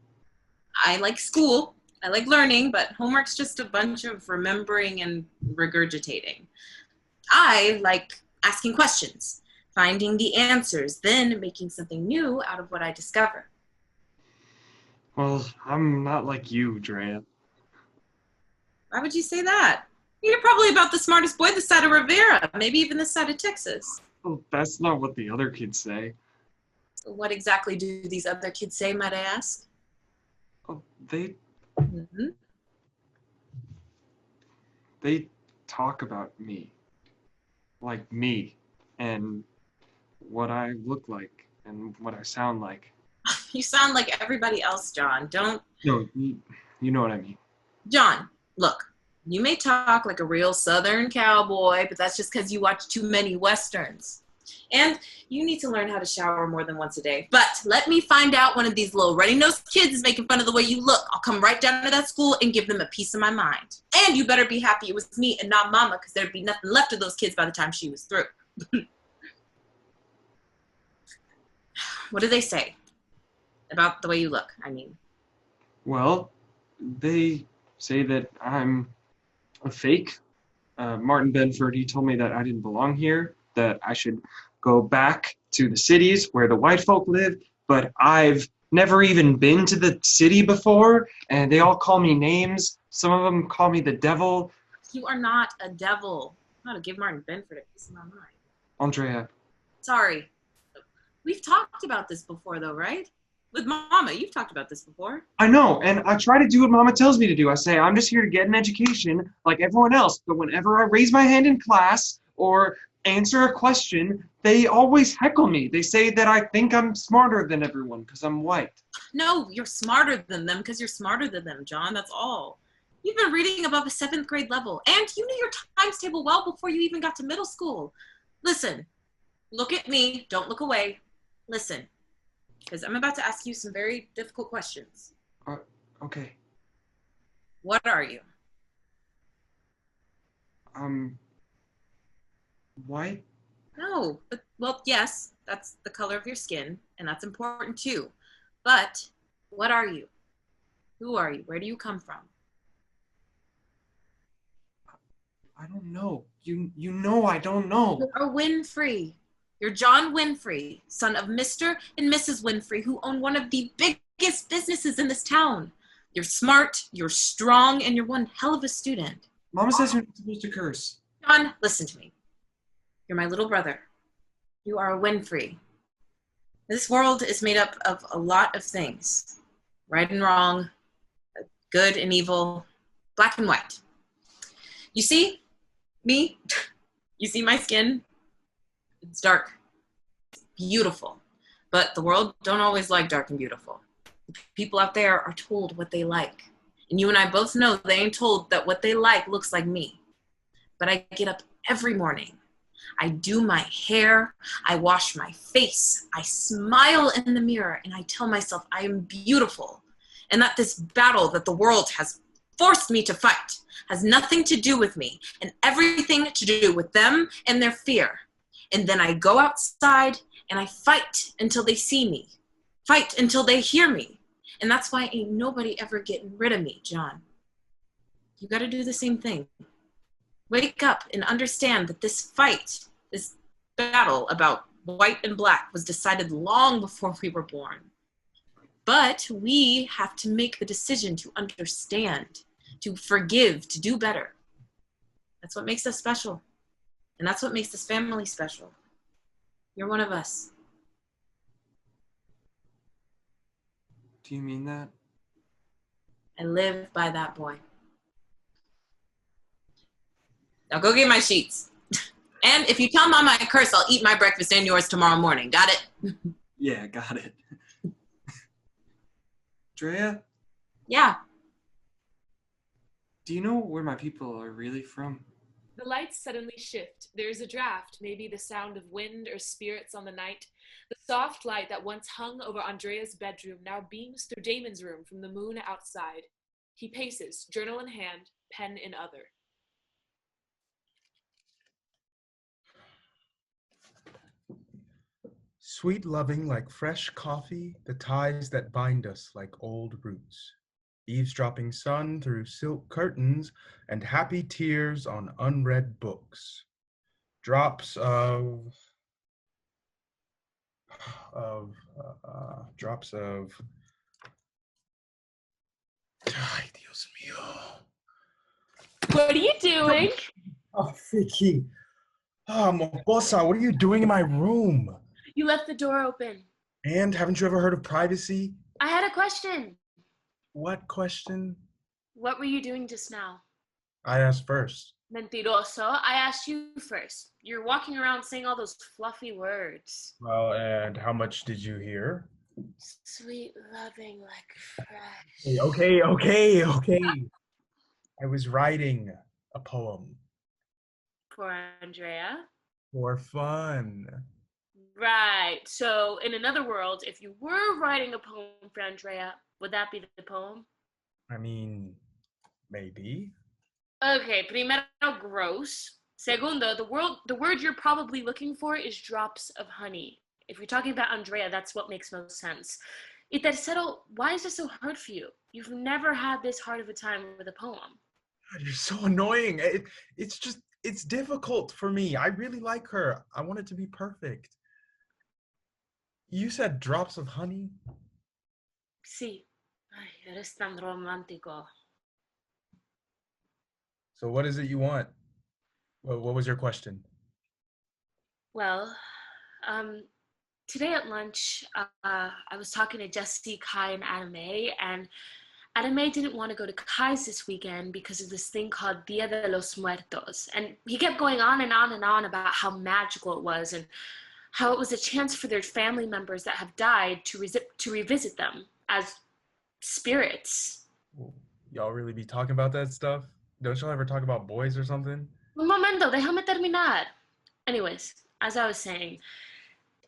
I like school. I like learning, but homework's just a bunch of remembering and regurgitating. I like asking questions, finding the answers, then making something new out of what I discover. Well, I'm not like you, Drea. Why would you say that? You're probably about the smartest boy this side of Rivera, maybe even this side of Texas. Well, that's not what the other kids say. So what exactly do these other kids say, might I ask? Oh, they Mm-hmm. they talk about me. Like me, and what I look like, and what I sound like. You sound like everybody else, John. Don't... No, you know what I mean. John, look, you may talk like a real Southern cowboy, but that's just because you watch too many Westerns. And you need to learn how to shower more than once a day. But let me find out one of these little runny-nosed kids is making fun of the way you look. I'll come right down to that school and give them a piece of my mind. And you better be happy it was me and not Mama, because there'd be nothing left of those kids by the time she was through. What do they say about the way you look, I mean? Well, they say that I'm a fake. Martin Benford, he told me that I didn't belong here, that I should go back to the cities where the white folk live, but I've never even been to the city before, and they all call me names. Some of them call me the devil. You are not a devil. I'm not to give Martin Benford a piece of my mind. Andrea, Sorry. We've talked about this before, though, right? With Mama, you've talked about this before. I know, and I try to do what Mama tells me to do. I say, I'm just here to get an education like everyone else, but whenever I raise my hand in class or answer a question, they always heckle me. They say that I think I'm smarter than everyone because I'm white. No, you're smarter than them because you're smarter than them, John. That's all. You've been reading above a 7th grade level, and you knew your times table well before you even got to middle school. Listen, look at me. Don't look away. Listen, because I'm about to ask you some very difficult questions. Okay. What are you? White? No, but, well, yes, that's the color of your skin, and that's important too. But what are you? Who are you? Where do you come from? I don't know. You know I don't know. You're Winfrey. You're John Winfrey, son of Mr. and Mrs. Winfrey, who own one of the biggest businesses in this town. You're smart, you're strong, and you're one hell of a student. Mama says you're not supposed to curse. John, listen to me. You're my little brother. You are a Winfrey. This world is made up of a lot of things. Right and wrong, good and evil, black and white. You see me? You see my skin? It's dark, it's beautiful, but the world don't always like dark and beautiful. The people out there are told what they like, and you and I both know they ain't told that what they like looks like me. But I get up every morning, I do my hair, I wash my face, I smile in the mirror, and I tell myself I am beautiful, and that this battle that the world has forced me to fight has nothing to do with me, and everything to do with them and their fear. And then I go outside and I fight until they see me, fight until they hear me. And that's why ain't nobody ever getting rid of me, John. You gotta do the same thing. Wake up and understand that this fight, this battle about white and black was decided long before we were born. But we have to make the decision to understand, to forgive, to do better. That's what makes us special. And that's what makes this family special. You're one of us. Do you mean that? I live by that, boy. Now go get my sheets. And if you tell Mama I curse, I'll eat my breakfast and yours tomorrow morning. Got it? Yeah, got it. Drea? Yeah. Do you know where my people are really from? The lights suddenly shift. There's a draft, maybe the sound of wind or spirits on the night. The soft light that once hung over Andrea's bedroom now beams through Damon's room from the moon outside. He paces, journal in hand, pen in other. Sweet loving like fresh coffee, the ties that bind us like old roots. Eavesdropping sun through silk curtains and happy tears on unread books. Drops of Ay, Dios mío. What are you doing? Oh, Vicky. Oh, Mocosa, what are you doing in my room? You left the door open. And haven't you ever heard of privacy? I had a question. What question? What were you doing just now? I asked first. Mentiroso. I asked you first. You're walking around saying all those fluffy words. Well, and how much did you hear? Sweet loving like fresh. Okay. I was writing a poem. For Andrea? For fun. Right. So, in another world, if you were writing a poem for Andrea, would that be the poem? I mean, maybe. Okay, primero, gross. Segundo, the word you're probably looking for is drops of honey. If you're talking about Andrea, that's what makes most sense. Y tercero, why is this so hard for you? You've never had this hard of a time with a poem. God, you're so annoying. It's difficult for me. I really like her. I want it to be perfect. You said drops of honey? Sí. Ay, eres tan romántico. So what is it you want? What was your question? Well, today at lunch, I was talking to Jesse, Kai, and Adame, and Adame didn't want to go to Kai's this weekend because of this thing called Dia de los Muertos. And he kept going on and on and on about how magical it was and how it was a chance for their family members that have died to revisit them as spirits. Y'all really be talking about that stuff? Don't y'all ever talk about boys or something? Un momento, déjame terminar. Anyways, as I was saying,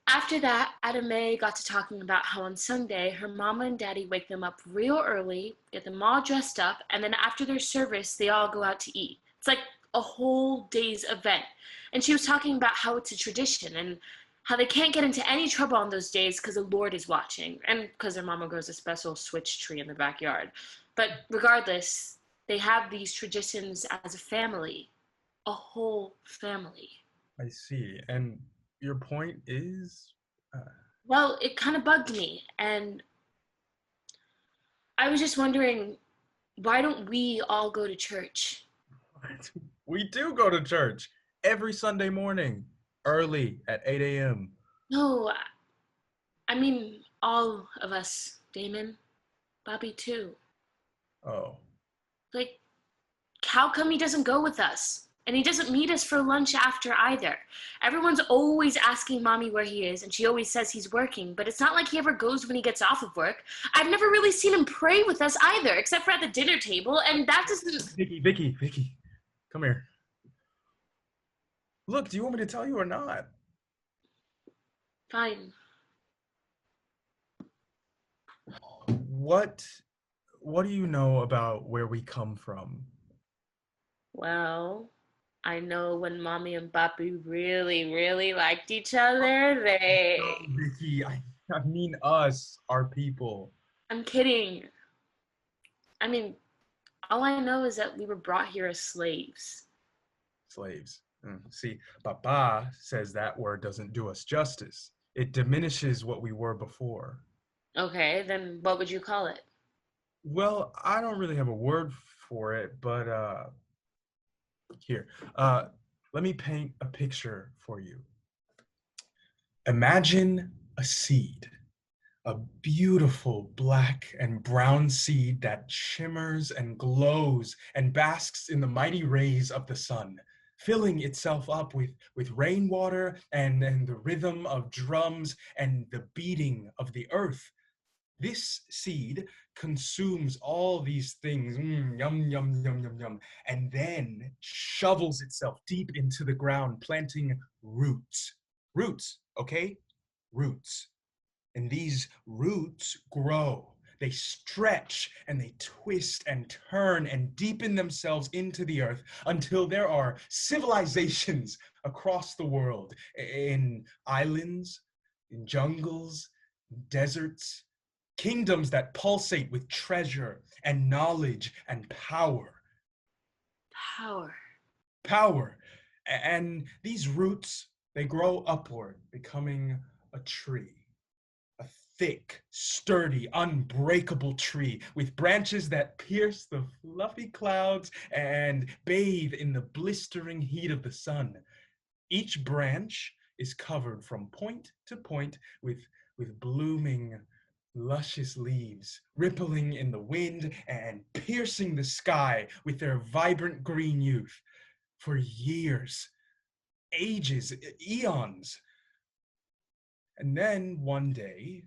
after that, Adame got to talking about how on Sunday, her mama and daddy wake them up real early, get them all dressed up, and then after their service, they all go out to eat. It's like a whole day's event. And she was talking about how it's a tradition and how they can't get into any trouble on those days because the Lord is watching and because their mama grows a special switch tree in the backyard. But regardless, they have these traditions as a family, a whole family. I see. And your point is? Well, it kind of bugged me, and I was just wondering, why don't we all go to church? We do go to church every Sunday morning, early at 8 a.m. No, I mean all of us, Damon, Bobby too. Oh. Like, how come he doesn't go with us? And he doesn't meet us for lunch after either. Everyone's always asking Mommy where he is, and she always says he's working, but it's not like he ever goes when he gets off of work. I've never really seen him pray with us either, except for at the dinner table, and that doesn't... Vicky, come here. Look, do you want me to tell you or not? Fine. What do you know about where we come from? Well, I know when Mommy and Papi really, really liked each other, they... No, Vicky, I mean us, our people. I'm kidding. I mean, all I know is that we were brought here as slaves. Slaves. See, Papa says that word doesn't do us justice. It diminishes what we were before. Okay, then what would you call it? Well, I don't really have a word for it, but here, let me paint a picture for you. Imagine a seed, a beautiful black and brown seed that shimmers and glows and basks in the mighty rays of the sun, filling itself up with rainwater and the rhythm of drums and the beating of the earth. This seed consumes all these things, yum, yum, yum, yum, yum, and then shovels itself deep into the ground, planting roots. Roots, okay? Roots. And these roots grow. They stretch and they twist and turn and deepen themselves into the earth until there are civilizations across the world, in islands, in jungles, deserts, kingdoms that pulsate with treasure and knowledge and power. Power. And these roots, they grow upward, becoming a tree. A thick, sturdy, unbreakable tree with branches that pierce the fluffy clouds and bathe in the blistering heat of the sun. Each branch is covered from point to point with blooming, luscious leaves, rippling in the wind and piercing the sky with their vibrant green youth. For years, ages, eons. And then one day,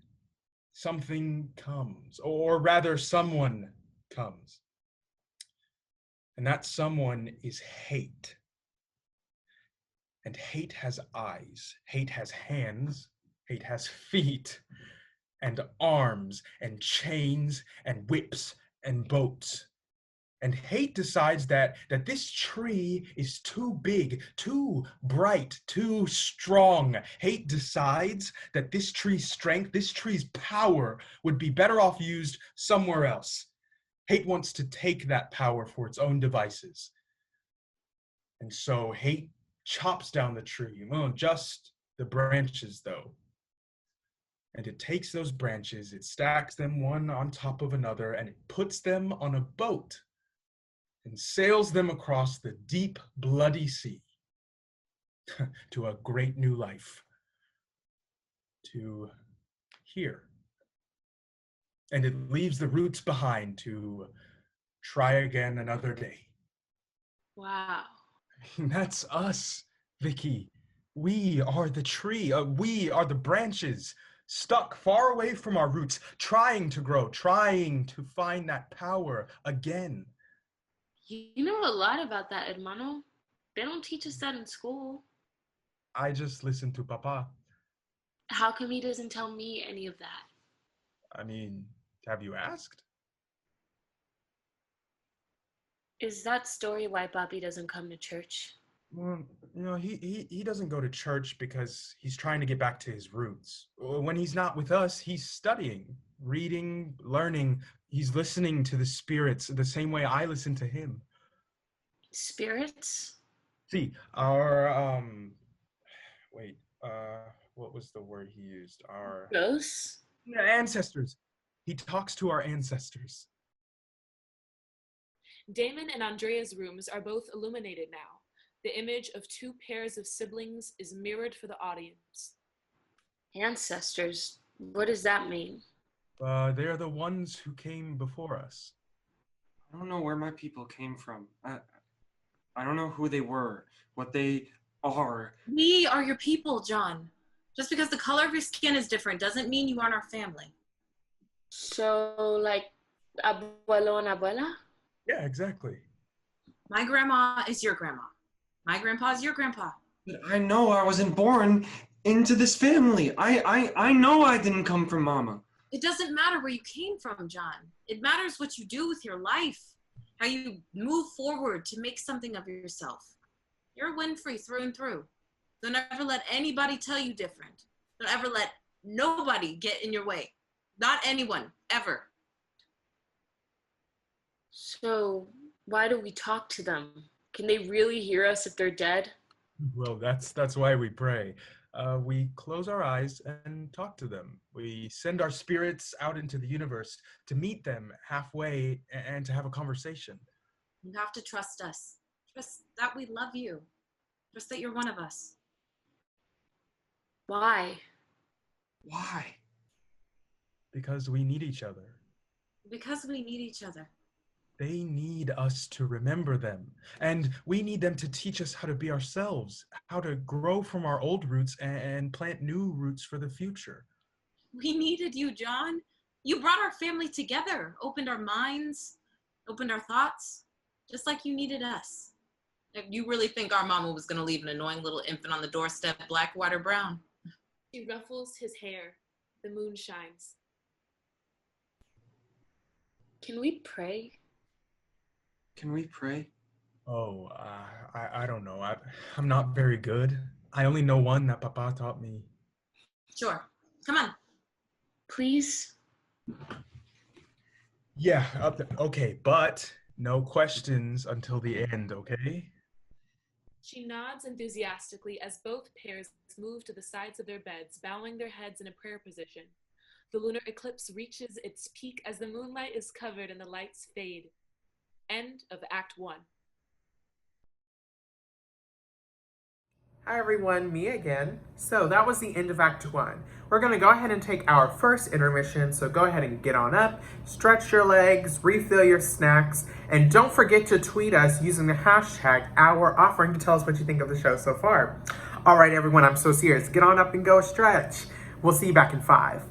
something comes, or rather someone comes. And that someone is hate. And hate has eyes, hate has hands, hate has feet, and arms, and chains, and whips, and boats. And hate decides that this tree is too big, too bright, too strong. Hate decides that this tree's strength, this tree's power would be better off used somewhere else. Hate wants to take that power for its own devices. And so hate chops down the tree, well, just the branches though. And it takes those branches, it stacks them one on top of another, and it puts them on a boat and sails them across the deep, bloody sea to a great new life, to here. And it leaves the roots behind to try again another day. Wow. That's us, Vicky. We are the tree. We are the branches, stuck far away from our roots, trying to grow, trying to find that power again. You know a lot about that, hermano. They don't teach us that in school. I just listen to Papa. How come he doesn't tell me any of that? I mean, have you asked? Is that story why Papi doesn't come to church? Well, you know, he doesn't go to church because he's trying to get back to his roots. When he's not with us, he's studying, reading, learning. He's listening to the spirits the same way I listen to him. Spirits? See, our, what was the word he used? Our ghosts? Yeah, ancestors. He talks to our ancestors. Damon and Andrea's rooms are both illuminated now. The image of two pairs of siblings is mirrored for the audience. Ancestors? What does that mean? They're the ones who came before us. I don't know where my people came from. I don't know who they were, what they are. We are your people, John. Just because the color of your skin is different doesn't mean you aren't our family. So, like, abuelo and abuela? Yeah, exactly. My grandma is your grandma. My grandpa is your grandpa. But I know I wasn't born into this family. I know I didn't come from Mama. It doesn't matter where you came from, John. It matters what you do with your life, how you move forward to make something of yourself. You're Winfrey through and through. Don't ever let anybody tell you different. Don't ever let nobody get in your way. Not anyone, ever. So, why do we talk to them? Can they really hear us if they're dead? Well, that's why we pray. We close our eyes and talk to them. We send our spirits out into the universe to meet them halfway and to have a conversation. You have to trust us. Trust that we love you. Trust that you're one of us. Why? Why? Because we need each other. Because we need each other. They need us to remember them, and we need them to teach us how to be ourselves, how to grow from our old roots and plant new roots for the future. We needed you, John. You brought our family together, opened our minds, opened our thoughts, just like you needed us. If you really think our mama was gonna leave an annoying little infant on the doorstep, black, white, or brown? She ruffles his hair. The moon shines. Can we pray? Can we pray? Oh, I don't know. I'm not very good. I only know one that Papa taught me. Sure. Come on. Please? Yeah, okay, but no questions until the end, okay? She nods enthusiastically as both pairs move to the sides of their beds, bowing their heads in a prayer position. The lunar eclipse reaches its peak as the moonlight is covered and the lights fade. End of Act 1. Hi everyone, me again. So that was the end of Act 1. We're gonna go ahead and take our first intermission, so go ahead and get on up, stretch your legs, refill your snacks, and don't forget to tweet us using the hashtag #OurOffering to tell us what you think of the show so far. All right everyone, I'm so serious. Get on up and go stretch. We'll see you back in 5.